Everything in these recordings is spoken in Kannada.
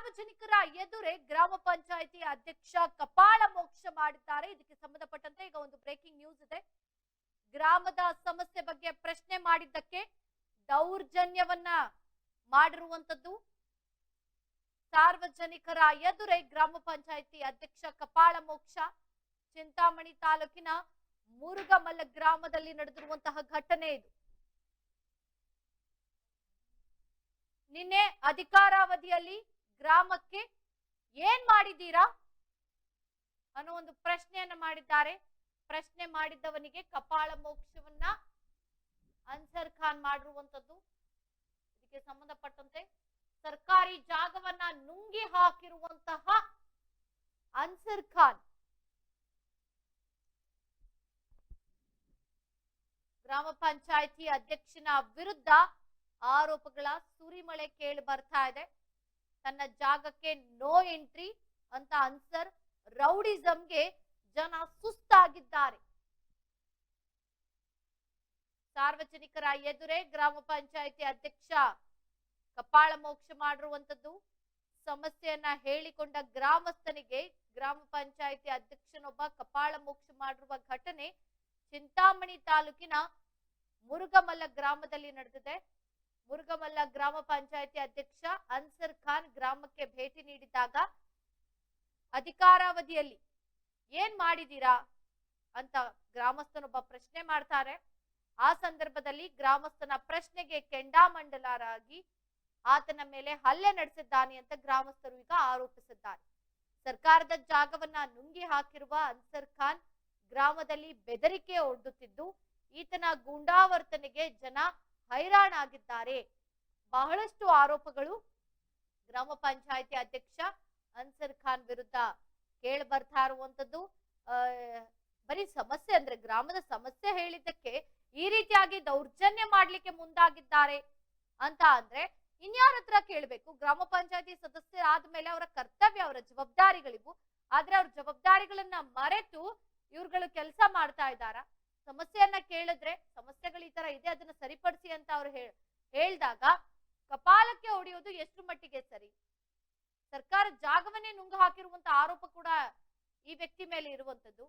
ಸಾರ್ವಜನಿಕರ ಎದುರೇ ಗ್ರಾಮ ಪಂಚಾಯಿತಿ ಅಧ್ಯಕ್ಷ ಕಪಾಳ ಮೋಕ್ಷ ಮಾಡಿದ್ದಾರೆ. ಇದಕ್ಕೆ ಸಂಬಂಧಪಟ್ಟಂತೆ ಈಗ ಒಂದು ಬ್ರೇಕಿಂಗ್ ನ್ಯೂಸ್ ಇದೆ. ಗ್ರಾಮದ ಸಮಸ್ಯೆ ಬಗ್ಗೆ ಪ್ರಶ್ನೆ ಮಾಡಿದ್ದಕ್ಕೆ ದೌರ್ಜನ್ಯವನ್ನ ಮಾಡಿರುವಂತದ್ದು. ಸಾರ್ವಜನಿಕರ ಎದುರೇ ಗ್ರಾಮ ಪಂಚಾಯಿತಿ ಅಧ್ಯಕ್ಷ ಕಪಾಳ ಮೋಕ್ಷ. ಚಿಂತಾಮಣಿ ತಾಲೂಕಿನ ಮುರುಗಮಲ್ಲ ಗ್ರಾಮದಲ್ಲಿ ನಡೆದಿರುವಂತಹ ಘಟನೆ ಇದು. ನಿನ್ನೆ ಅಧಿಕಾರಾವಧಿಯಲ್ಲಿ ಗ್ರಾಮಕ್ಕೆ ಏನ್ ಮಾಡಿದ್ದೀರಾ ಅನ್ನೋ ಒಂದು ಪ್ರಶ್ನೆಯನ್ನ ಮಾಡಿದ್ದಾರೆ. ಪ್ರಶ್ನೆ ಮಾಡಿದ್ದವನಿಗೆ ಕಪಾಳ ಮೋಕ್ಷವನ್ನ ಅನ್ಸರ್ ಖಾನ್ ಮಾಡಿರುವಂತದ್ದು. ಇದಕ್ಕೆ ಸಂಬಂಧಪಟ್ಟಂತೆ ಸರ್ಕಾರಿ ಜಾಗವನ್ನ ನುಂಗಿ ಹಾಕಿರುವಂತಹ ಅನ್ಸರ್ ಖಾನ್ ಗ್ರಾಮ ಪಂಚಾಯಿತಿ ಅಧ್ಯಕ್ಷನ ವಿರುದ್ಧ ಆರೋಪಗಳ ಸುರಿಮಳೆ ಕೇಳಿ ಬರ್ತಾ ಇದೆ. ತನ್ನ ಜಾಗಕ್ಕೆ ನೋ ಎಂಟ್ರಿ ಅಂತ ಅನ್ಸರ್ ರೌಡಿಸಂಗೆ ಜನ ಸುಸ್ತಾಗಿದ್ದಾರೆ. ಸಾರ್ವಜನಿಕರ ಎದುರೇ ಗ್ರಾಮ ಪಂಚಾಯಿತಿ ಅಧ್ಯಕ್ಷ ಕಪಾಳ ಮೋಕ್ಷ ಮಾಡಿರುವಂತದ್ದು. ಸಮಸ್ಯೆಯನ್ನ ಹೇಳಿಕೊಂಡ ಗ್ರಾಮಸ್ಥನಿಗೆ ಗ್ರಾಮ ಪಂಚಾಯಿತಿ ಅಧ್ಯಕ್ಷನೊಬ್ಬ ಕಪಾಳ ಮೋಕ್ಷ ಮಾಡಿರುವ ಘಟನೆ ಚಿಂತಾಮಣಿ ತಾಲೂಕಿನ ಮುರುಗಮಲ್ಲ ಗ್ರಾಮದಲ್ಲಿ ನಡೆದಿದೆ. ಮುರುಗಮಲ್ಲ ಗ್ರಾಮ ಪಂಚಾಯಿತಿ ಅಧ್ಯಕ್ಷ ಅನ್ಸರ್ ಖಾನ್ ಗ್ರಾಮಕ್ಕೆ ಭೇಟಿ ನೀಡಿದಾಗ ಅಧಿಕಾರಾವಧಿಯಲ್ಲಿ ಏನ್ ಮಾಡಿದೀರಾ ಅಂತ ಗ್ರಾಮಸ್ಥನೊಬ್ಬ ಪ್ರಶ್ನೆ ಮಾಡ್ತಾರೆ. ಆ ಸಂದರ್ಭದಲ್ಲಿ ಗ್ರಾಮಸ್ಥನ ಪ್ರಶ್ನೆಗೆ ಕೆಂಡಾಮಂಡಲರಾಗಿ ಆತನ ಮೇಲೆ ಹಲ್ಲೆ ನಡೆಸಿದ್ದಾನೆ ಅಂತ ಗ್ರಾಮಸ್ಥರು ಈಗ ಆರೋಪಿಸಿದ್ದಾರೆ. ಸರ್ಕಾರದ ಜಾಗವನ್ನ ನುಂಗಿ ಹಾಕಿರುವ ಅನ್ಸರ್ ಖಾನ್ ಗ್ರಾಮದಲ್ಲಿ ಬೆದರಿಕೆ ಒಡ್ಡುತ್ತಿದ್ದು ಈತನ ಗೂಂಡಾವರ್ತನೆಗೆ ಜನ ಹೈರಾಣಾಗಿದ್ದಾರೆ. ಬಹಳಷ್ಟು ಆರೋಪಗಳು ಗ್ರಾಮ ಪಂಚಾಯಿತಿ ಅಧ್ಯಕ್ಷ ಅನ್ಸರ್ ಖಾನ್ ವಿರುದ್ಧ ಕೇಳಿ ಬರ್ತಾ ಇರುವಂತದ್ದು. ಬರೀ ಸಮಸ್ಯೆ ಅಂದ್ರೆ ಗ್ರಾಮದ ಸಮಸ್ಯೆ ಹೇಳಿದ್ದಕ್ಕೆ ಈ ರೀತಿಯಾಗಿ ದೌರ್ಜನ್ಯ ಮಾಡ್ಲಿಕ್ಕೆ ಮುಂದಾಗಿದ್ದಾರೆ ಅಂತ ಅಂದ್ರೆ ಇನ್ಯಾರ ಹತ್ರ ಕೇಳ್ಬೇಕು? ಗ್ರಾಮ ಪಂಚಾಯಿತಿ ಸದಸ್ಯರಾದ್ಮೇಲೆ ಅವರ ಕರ್ತವ್ಯ, ಅವರ ಜವಾಬ್ದಾರಿಗಳಿವು. ಆದ್ರೆ ಅವ್ರ ಜವಾಬ್ದಾರಿಗಳನ್ನ ಮರೆತು ಇವ್ರುಗಳು ಕೆಲಸ ಮಾಡ್ತಾ ಇದ್ದಾರ. ಸಮಸ್ಯೆಯನ್ನ ಕೇಳಿದ್ರೆ ಸಮಸ್ಯೆಗಳು ಈ ತರ ಇದೆ, ಅದನ್ನ ಸರಿಪಡಿಸಿ ಅಂತ ಅವ್ರು ಹೇಳ್ದಾಗ ಕಪಾಲಕ್ಕೆ ಹೊಡೆಯೋದು ಎಷ್ಟು ಮಟ್ಟಿಗೆ ಸರಿ? ಸರ್ಕಾರ ಜಾಗವನ್ನೇ ನುಂಗು ಹಾಕಿರುವಂತ ಆರೋಪ ಕೂಡ ಈ ವ್ಯಕ್ತಿ ಮೇಲೆ ಇರುವಂತದ್ದು.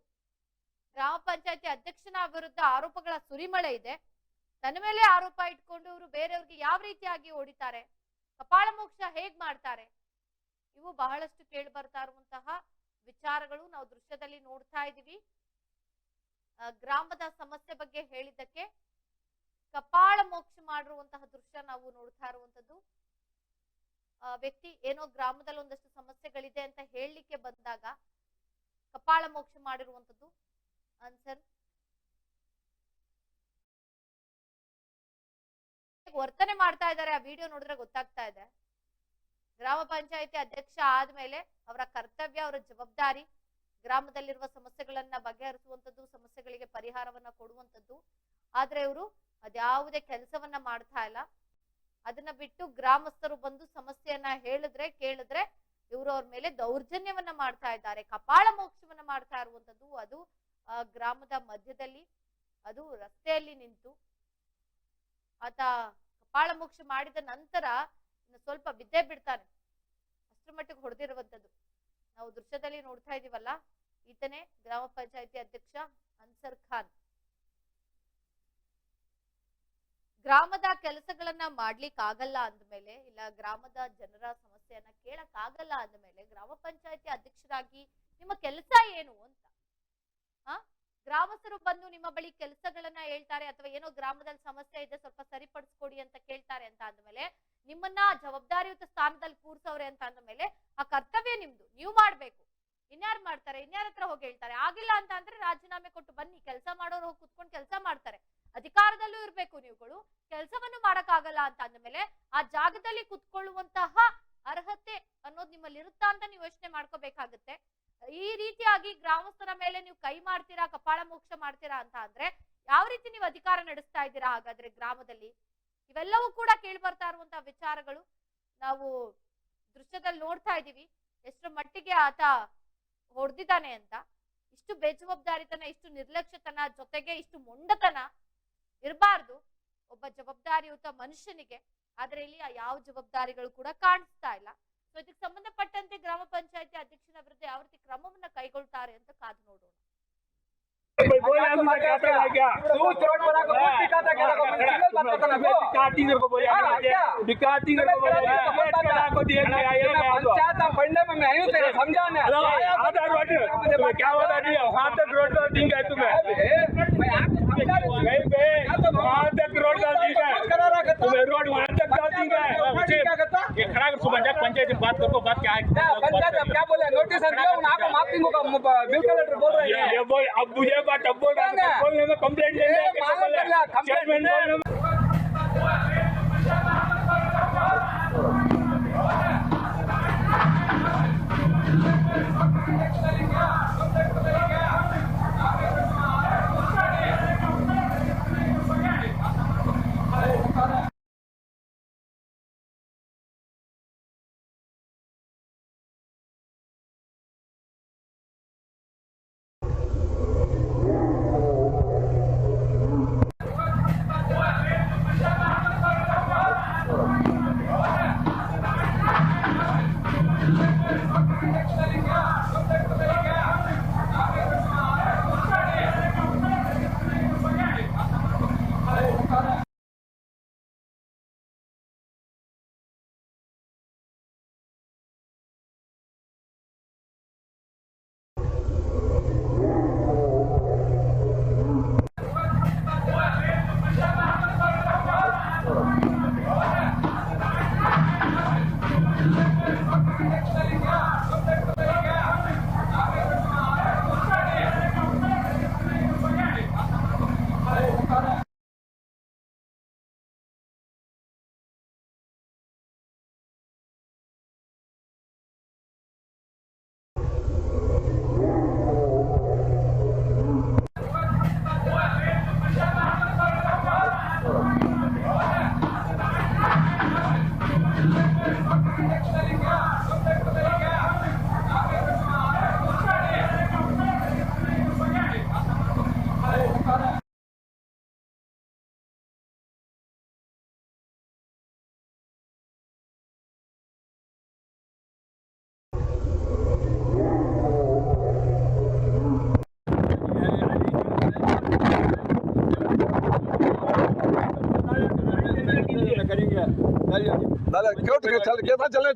ಗ್ರಾಮ ಪಂಚಾಯತಿ ಅಧ್ಯಕ್ಷನ ವಿರುದ್ಧ ಆರೋಪಗಳ ಸುರಿಮಳೆ ಇದೆ. ತನ್ನ ಮೇಲೆ ಆರೋಪ ಇಟ್ಕೊಂಡು ಇವರು ಬೇರೆಯವ್ರಿಗೆ ಯಾವ ರೀತಿಯಾಗಿ ಹೊಡಿತಾರೆ, ಕಪಾಳ ಮೋಕ್ಷ ಹೇಗ್ ಮಾಡ್ತಾರೆ? ಇವು ಬಹಳಷ್ಟು ಕೇಳಿ ಬರ್ತಾ ಇರುವಂತಹ ವಿಚಾರಗಳು. ನಾವು ದೃಶ್ಯದಲ್ಲಿ ನೋಡ್ತಾ ಇದೀವಿ. ಗ್ರಾಮದ ಸಮಸ್ಯೆ ಬಗ್ಗೆ ಹೇಳಿದ್ದಕ್ಕೆ ಕಪಾಳ ಮೋಕ್ಷ ಮಾಡಿರುವಂತಹ ದೃಶ್ಯ ನಾವು ನೋಡ್ತಾ ಇರುವಂತದ್ದು. ವ್ಯಕ್ತಿ ಏನೋ ಗ್ರಾಮದಲ್ಲಿ ಒಂದಷ್ಟು ಸಮಸ್ಯೆಗಳಿದೆ ಅಂತ ಹೇಳಲಿಕ್ಕೆ ಬಂದಾಗ ಕಪಾಳ ಮೋಕ್ಷ ಮಾಡಿರುವಂತದ್ದು ಅನ್ಸರ್. ವರ್ತನೆ ಮಾಡ್ತಾ ಇದ್ದಾರೆ, ಆ ವಿಡಿಯೋ ನೋಡಿದ್ರೆ ಗೊತ್ತಾಗ್ತಾ ಇದೆ. ಗ್ರಾಮ ಪಂಚಾಯಿತಿ ಅಧ್ಯಕ್ಷ ಆದ್ಮೇಲೆ ಅವರ ಕರ್ತವ್ಯ, ಅವರ ಜವಾಬ್ದಾರಿ ಗ್ರಾಮದಲ್ಲಿರುವ ಸಮಸ್ಯೆಗಳನ್ನ ಬಗೆಹರಿಸುವಂತದ್ದು, ಸಮಸ್ಯೆಗಳಿಗೆ ಪರಿಹಾರವನ್ನ ಕೊಡುವಂತದ್ದು. ಆದ್ರೆ ಇವರು ಅದ್ಯಾವುದೇ ಕೆಲಸವನ್ನ ಮಾಡ್ತಾ ಇಲ್ಲ. ಅದನ್ನ ಬಿಟ್ಟು ಗ್ರಾಮಸ್ಥರು ಬಂದು ಸಮಸ್ಯೆಯನ್ನ ಕೇಳಿದ್ರೆ ಇವರು ಅವ್ರ ಮೇಲೆ ದೌರ್ಜನ್ಯವನ್ನ ಮಾಡ್ತಾ ಇದ್ದಾರೆ, ಕಪಾಳ ಮೋಕ್ಷವನ್ನ ಮಾಡ್ತಾ ಇರುವಂತದ್ದು. ಅದು ಗ್ರಾಮದ ಮಧ್ಯದಲ್ಲಿ, ಅದು ರಸ್ತೆಯಲ್ಲಿ ನಿಂತು ಆತ ಕಪಾಳ ಮೋಕ್ಷ ಮಾಡಿದ ನಂತರ ಸ್ವಲ್ಪ ಬಿದ್ದೇ ಬಿಡ್ತಾನೆ. ಅಷ್ಟರ ಮಟ್ಟಿಗೆ ಹೊಡೆದಿರುವಂತದ್ದು ನಾವು ದೃಶ್ಯದಲ್ಲಿ ನೋಡ್ತಾ ಇದೀವಲ್ಲ. ಈತನೇ ಗ್ರಾಮ ಪಂಚಾಯಿತಿ ಅಧ್ಯಕ್ಷ ಅನ್ಸರ್ ಖಾನ್. ಗ್ರಾಮದ ಕೆಲಸಗಳನ್ನ ಮಾಡ್ಲಿಕ್ಕೆ ಆಗಲ್ಲ ಅಂದ್ಮೇಲೆ, ಇಲ್ಲ ಗ್ರಾಮದ ಜನರ ಸಮಸ್ಯೆಯನ್ನ ಕೇಳಕ್ ಆಗಲ್ಲ ಅಂದ್ಮೇಲೆ ಗ್ರಾಮ ಪಂಚಾಯಿತಿ ಅಧ್ಯಕ್ಷರಾಗಿ ನಿಮ್ಮ ಕೆಲಸ ಏನು ಅಂತ ಗ್ರಾಮಸ್ಥರು ಬಂದು ನಿಮ್ಮ ಬಳಿ ಕೆಲಸಗಳನ್ನ ಹೇಳ್ತಾರೆ, ಅಥವಾ ಏನೋ ಗ್ರಾಮದಲ್ಲಿ ಸಮಸ್ಯೆ ಇದೆ ಸ್ವಲ್ಪ ಸರಿಪಡಿಸ್ಕೊಡಿ ಅಂತ ಕೇಳ್ತಾರೆ ಅಂತ ಅಂದ್ಮೇಲೆ, ನಿಮ್ಮನ್ನ ಜವಾಬ್ದಾರಿಯುತ ಸ್ಥಾನದಲ್ಲಿ ಕೂರ್ಸವ್ರೆ ಅಂತ ಅಂದ್ಮೇಲೆ ಆ ಕರ್ತವ್ಯ ನಿಮ್ದು, ನೀವು ಮಾಡ್ಬೇಕು. ಇನ್ಯಾರು ಮಾಡ್ತಾರೆ? ಇನ್ಯಾರ ಹತ್ರ ಹೋಗಿ ಹೇಳ್ತಾರೆ? ಆಗಿಲ್ಲ ಅಂತ ಅಂದ್ರೆ ರಾಜೀನಾಮೆ ಕೊಟ್ಟು ಬನ್ನಿ, ಕೆಲಸ ಮಾಡೋರು ಹೋಗಿ ಕುತ್ಕೊಂಡು ಕೆಲಸ ಮಾಡ್ತಾರೆ. ಅಧಿಕಾರದಲ್ಲೂ ಇರ್ಬೇಕು ನೀವುಗಳು, ಕೆಲಸವನ್ನು ಮಾಡಕ್ ಆಗಲ್ಲ ಅಂತ ಅಂದ್ಮೇಲೆ ಆ ಜಾಗದಲ್ಲಿ ಕುತ್ಕೊಳ್ಳುವಂತಹ ಅರ್ಹತೆ ಅನ್ನೋದು ನಿಮ್ಮಲ್ಲಿ ಇರುತ್ತಾ ಅಂತ ನೀವು ಯೋಚನೆ ಮಾಡ್ಕೋಬೇಕಾಗುತ್ತೆ. ಈ ರೀತಿಯಾಗಿ ಗ್ರಾಮಸ್ಥರ ಮೇಲೆ ನೀವು ಕೈ ಮಾಡ್ತೀರಾ, ಕಪಾಳ ಮೋಕ್ಷ ಮಾಡ್ತೀರಾ ಅಂತ ಅಂದ್ರೆ ಯಾವ ರೀತಿ ನೀವು ಅಧಿಕಾರ ನಡೆಸ್ತಾ ಇದ್ದೀರಾ ಹಾಗಾದ್ರೆ ಗ್ರಾಮದಲ್ಲಿ? ಇವೆಲ್ಲವೂ ಕೂಡ ಕೇಳಿ ಬರ್ತಾ ಇರುವಂತಹ ವಿಚಾರಗಳು. ನಾವು ದೃಶ್ಯದಲ್ಲಿ ನೋಡ್ತಾ ಇದೀವಿ ಎಷ್ಟರ ಮಟ್ಟಿಗೆ ಆತ ಹೊಡೆದಿದ್ದಾನೆ ಅಂತ. ಇಷ್ಟು ಬೇಜವಾಬ್ದಾರಿತನ, ಇಷ್ಟು ನಿರ್ಲಕ್ಷ್ಯತನ, ಜೊತೆಗೆ ಇಷ್ಟು ಮೊಂಡತನ ಇರಬಾರ್ದು ಒಬ್ಬ ಜವಾಬ್ದಾರಿಯುತ ಮನುಷ್ಯನಿಗೆ. ಆದ್ರೆ ಇಲ್ಲಿ ಯಾವ ಜವಾಬ್ದಾರಿಗಳು ಕೂಡ ಕಾಣಿಸ್ತಾ ಇಲ್ಲ. ಸೊ ಇದಕ್ಕೆ ಸಂಬಂಧಪಟ್ಟಂತೆ ಗ್ರಾಮ ಪಂಚಾಯತಿ ಅಧ್ಯಕ್ಷನ ವಿರುದ್ಧ ಯಾವ ರೀತಿ ಕ್ರಮವನ್ನ ಕೈಗೊಳ್ತಾರೆ ಅಂತ ಕಾದು ನೋಡೋಣ. पंचायत बात करो, बात क्या है? पंचायत अब क्या बोले? नोटिस आपको मार्किंग होगा, बिल कलेक्टर बोल रहे हैं। ये बोल अब मुझे बात अब बोल रहा है, कंप्लेंट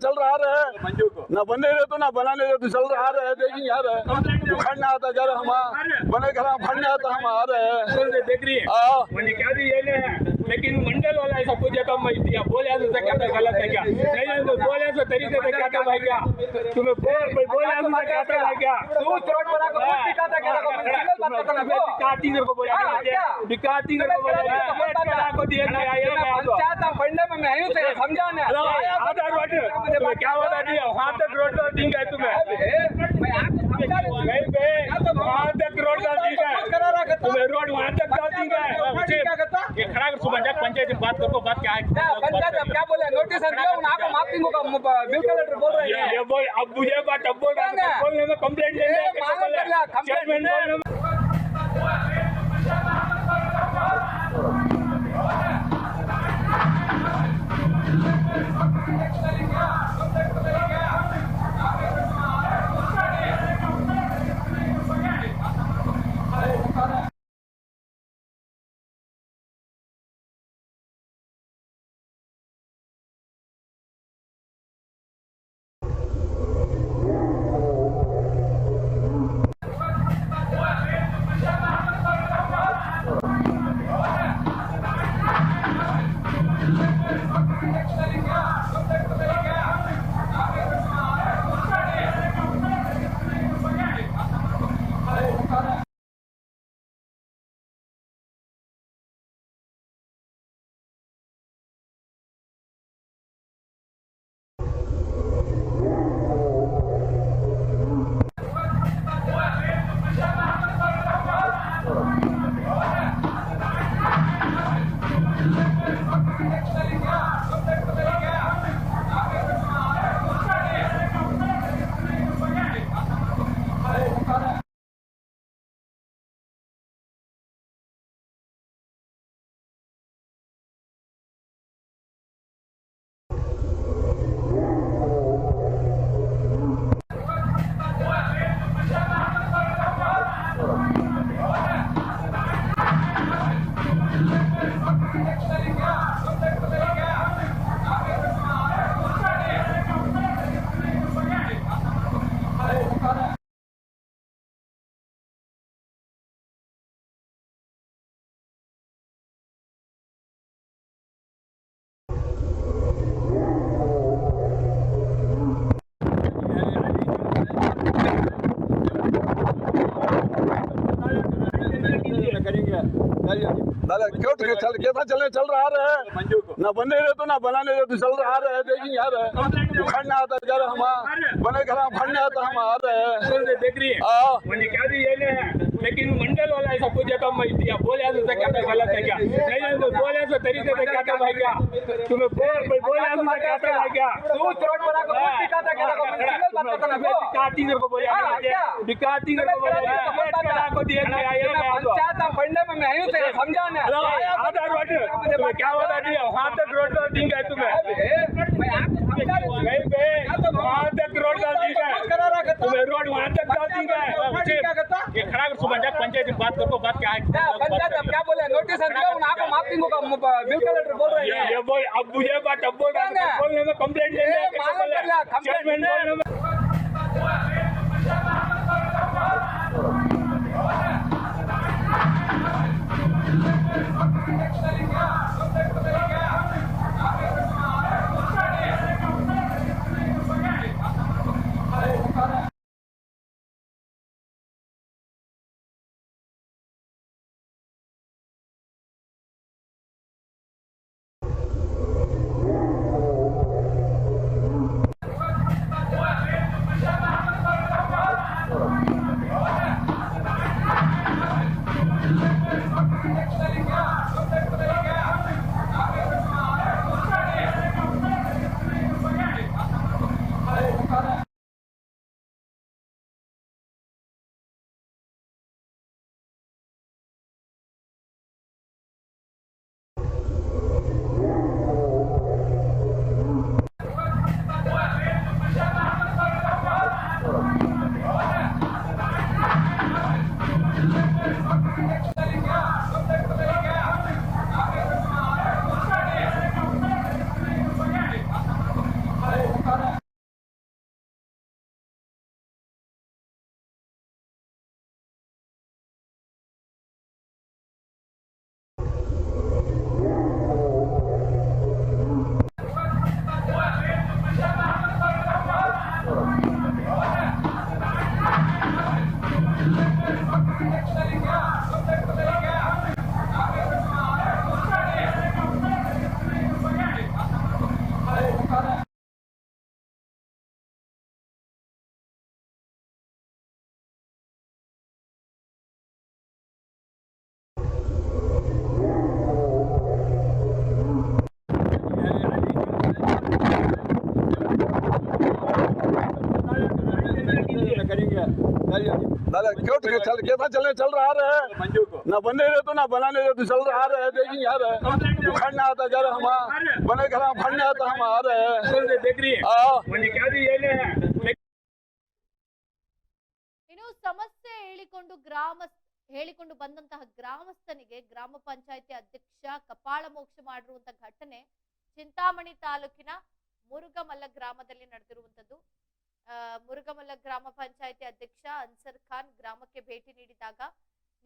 चल रहा है ना बने रहे तो ना बनाने रहे तो चल रहा है देखिए यार खड़ना आता जा रहा हम बने घर खड़ना आता हम आ रहे देख रही है लेकिन मंडल वाला ऐसा कुछ दिया बोले ऐसा क्या गलत है क्या? नहीं तो बोले ऐसा तरीके से क्या भाई क्या तुम्हें बोले ऐसा क्या है क्या? तू चोट बना को दिखाता क्या दिखाती को बोला दिखाती को बोला को दिया पंचायत फंडे में मैं हूं समझाने आधार वाटर क्या होता है वहां तक रोड का दिन है तुम्हें वहां तक रोड का दिन है तुम्हें रोड वहां तक का दिन है ये खड़ा कर सुबह पंचायत में बात करो, बात क्या है? पंचायत अब क्या बोले? नोटिस आपको मार्किंग होगा, बिल कलेक्टर बोल रहे हैं। ये बोल अब मुझे बात अब बोल रहा है, बोलने में कंप्लेंट लेंगे। क्यों कैसा चल रहा है ना बनने रहे तो ना बनाने रहे तो चल रहा आ रहे देखिए यार उखाड़ने आता जा रहा हम बने खरा उखाड़ने आता हम आ रहे देख रही है म्हणजे क्या भी ये नहीं है लेकिन मंडल वाला ऐसा कुछ जगह मैं दिया बोले तो क्या गलत है क्या नहीं तो बोले तो तरीके से क्या था भाई क्या तुम्हें बोले तो क्या था भाई क्या तू चोट बना को दिखाता क्या दिखाती को बोले दिखाती को बोले को दिए पंचायत पढ़ने में मैं आया थे समझाने आधार वाट क्या होता है वहां तक रोड डाल दी गए तुम्हें वहां तक रोड डाल दी गए तुम्हें रोड वहां तक डाल दी गए ये खड़ा कर सुबह जाकर पंचायत में बात करो बात क्या है पंचायत अब क्या बोले नोटिस दिया आपको माफी को बिल कलेक्टर बोल रहे हैं ये बोल अब मुझे बात अब बोल रहा है बोलने में कंप्लेंट लेंगे क्यों कैसा चल रहा है ना बनने रहे तो ना बनाने रहे तो चल रहा आ रहे देखिए यार उखाड़ने आता जा रहा हम बने खरा उखाड़ने आता हम आ रहे देख रही है म्हणजे क्या भी ये नहीं है ಇನ್ನು ಸಮಸ್ಯೆ ಹೇಳಿಕೊಂಡು ಬಂದಂತಹ ಗ್ರಾಮಸ್ಥನಿಗೆ ಗ್ರಾಮ ಪಂಚಾಯತಿ ಅಧ್ಯಕ್ಷ ಕಪಾಳ ಮೋಕ್ಷ ಮಾಡಿರುವಂತ ಘಟನೆ ಚಿಂತಾಮಣಿ ತಾಲೂಕಿನ ಮುರುಗಮಲ್ಲ ಗ್ರಾಮದಲ್ಲಿ ನಡೆದಿರುವಂತದ್ದು. ಮುರುಗಮಲ್ಲ ಗ್ರಾಮ ಪಂಚಾಯತಿ ಅಧ್ಯಕ್ಷ ಅನ್ಸರ್ ಖಾನ್ ಗ್ರಾಮಕ್ಕೆ ಭೇಟಿ ನೀಡಿದಾಗ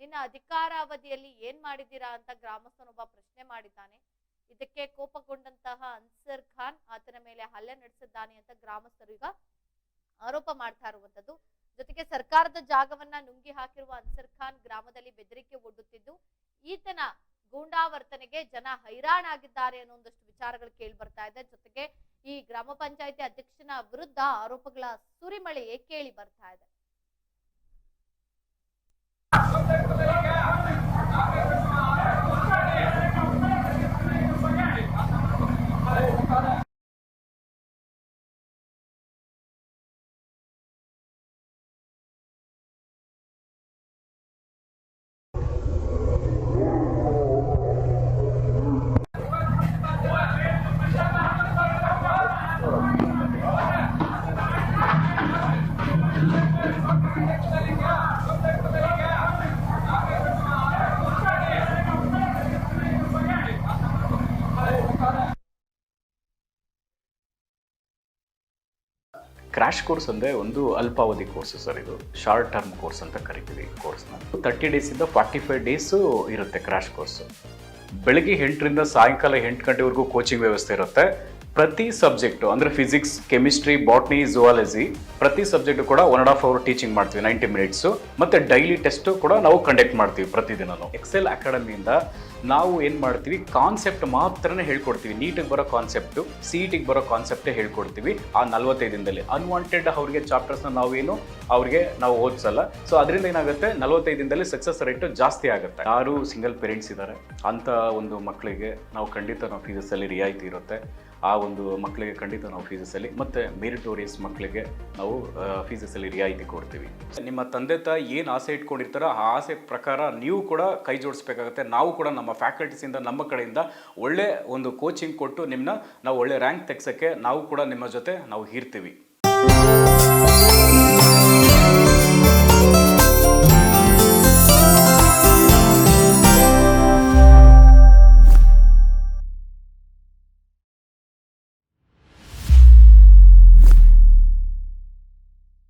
ನಿನ್ನ ಅಧಿಕಾರಾವಧಿಯಲ್ಲಿ ಏನ್ ಮಾಡಿದ್ದೀರಾ ಅಂತ ಗ್ರಾಮಸ್ಥನೊಬ್ಬ ಪ್ರಶ್ನೆ ಮಾಡಿದ್ದಾನೆ. ಇದಕ್ಕೆ ಕೋಪಗೊಂಡಂತಹ ಅನ್ಸರ್ ಖಾನ್ ಆತನ ಮೇಲೆ ಹಲ್ಲೆ ನಡೆಸಿದ್ದಾನೆ ಅಂತ ಗ್ರಾಮಸ್ಥರು ಈಗ ಆರೋಪ ಮಾಡ್ತಾ ಇರುವಂತದ್ದು. ಜೊತೆಗೆ ಸರ್ಕಾರದ ಜಾಗವನ್ನ ನುಂಗಿ ಹಾಕಿರುವ ಅನ್ಸರ್ ಖಾನ್ ಗ್ರಾಮದಲ್ಲಿ ಬೆದರಿಕೆ ಒಡ್ಡುತ್ತಿದ್ದು ಈತನ ಗೂಂಡಾವರ್ತನೆಗೆ ಜನ ಹೈರಾಣಾಗಿದ್ದಾರೆ ಅನ್ನೋ ಒಂದಷ್ಟು ವಿಚಾರಗಳು ಕೇಳಿ ಬರ್ತಾ ಇದೆ. ಜೊತೆಗೆ ಈ ಗ್ರಾಮ ಪಂಚಾಯತಿ ಅಧ್ಯಕ್ಷನ ವಿರುದ್ಧ ಆರೋಪಗಳ ಸುರಿಮಳೆಯೇ ಕೇಳಿ ಬರ್ತಾ ಇದೆ. ಕ್ರ್ಯಾಶ್ ಕೋರ್ಸ್ ಅಂದರೆ ಒಂದು ಅಲ್ಪಾವಧಿ ಕೋರ್ಸ್ ಸರ್. ಇದು ಶಾರ್ಟ್ ಟರ್ಮ್ ಕೋರ್ಸ್ ಅಂತ ಕರಿತೀವಿ. ಕೋರ್ಸ್ನ 30 ಡೇಸಿಂದ 45 ಡೇಸು ಇರುತ್ತೆ ಕ್ರ್ಯಾಶ್ ಕೋರ್ಸು. ಬೆಳಗ್ಗೆ 8ರಿಂದ ಸಾಯಂಕಾಲ 8 ಗಂಟೆವರೆಗೂ ಕೋಚಿಂಗ್ ವ್ಯವಸ್ಥೆ ಇರುತ್ತೆ. ಪ್ರತಿ ಸಬ್ಜೆಕ್ಟು ಅಂದರೆ ಫಿಸಿಕ್ಸ್, ಕೆಮಿಸ್ಟ್ರಿ, ಬಾಟ್ನಿ, ಝುವಾಲಜಿ ಪ್ರತಿ ಸಬ್ಜೆಕ್ಟು ಕೂಡ 1.5 hour ಟೀಚಿಂಗ್ ಮಾಡ್ತೀವಿ, 90 minutes. ಮತ್ತು ಡೈಲಿ ಟೆಸ್ಟು ಕೂಡ ನಾವು ಕಂಡಕ್ಟ್ ಮಾಡ್ತೀವಿ ಪ್ರತಿದಿನನೂ. ಎಕ್ಸೆಲ್ ಅಕಾಡೆಮಿಯಿಂದ ನಾವು ಏನು ಮಾಡ್ತೀವಿ, ಕಾನ್ಸೆಪ್ಟ್ ಮಾತ್ರನೇ ಹೇಳ್ಕೊಡ್ತೀವಿ. ನೀಟಿಗೆ ಬರೋ ಕಾನ್ಸೆಪ್ಟು, CETಗೆ ಬರೋ ಕಾನ್ಸೆಪ್ಟೇ ಹೇಳ್ಕೊಡ್ತೀವಿ ಆ 45 ದಿನದಲ್ಲಿ. ಅನ್ವಾಂಟೆಡ್ ಅವ್ರಿಗೆ ಚಾಪ್ಟರ್ಸ್ನ ಅವ್ರಿಗೆ ನಾವು ಓದಿಸಲ್ಲ. ಸೊ ಅದರಿಂದ ಏನಾಗುತ್ತೆ, 45 ದಿನದಲ್ಲಿ ಸಕ್ಸಸ್ ರೇಟು ಜಾಸ್ತಿ ಆಗುತ್ತೆ. ಯಾರು ಸಿಂಗಲ್ ಪೇರೆಂಟ್ಸ್ ಇದ್ದಾರೆ ಅಂಥ ಒಂದು ಮಕ್ಕಳಿಗೆ ನಾವು ಖಂಡಿತ ನಾವು ಫೀಸಲ್ಲಿ ರಿಯಾಯಿತಿ ಇರುತ್ತೆ. ಆ ಒಂದು ಮಕ್ಕಳಿಗೆ ಖಂಡಿತ ನಾವು ಫೀಸಲ್ಲಿ, ಮತ್ತು ಮೆರಿಟೋರಿಯಸ್ ಮಕ್ಕಳಿಗೆ ನಾವು ಫೀಸಲ್ಲಿ ರಿಯಾಯಿತಿ ಕೊಡ್ತೀವಿ. ನಿಮ್ಮ ತಂದೆ ತಾಯಿ ಏನು ಆಸೆ ಇಟ್ಕೊಂಡಿರ್ತಾರೋ ಆ ಆಸೆ ಪ್ರಕಾರ ನೀವು ಕೂಡ ಕೈ ಜೋಡಿಸ್ಬೇಕಾಗುತ್ತೆ. ನಾವು ಕೂಡ ನಮ್ಮ ಫ್ಯಾಕಲ್ಟೀಸಿಂದ, ನಮ್ಮ ಕಡೆಯಿಂದ ಒಳ್ಳೆ ಒಂದು ಕೋಚಿಂಗ್ ಕೊಟ್ಟು ನಾವು ಒಳ್ಳೆ ರ್ಯಾಂಕ್ ತೆಗ್ಸೋಕ್ಕೆ ನಾವು ಕೂಡ ನಿಮ್ಮ ಜೊತೆ ನಾವು ಇರ್ತೀವಿ.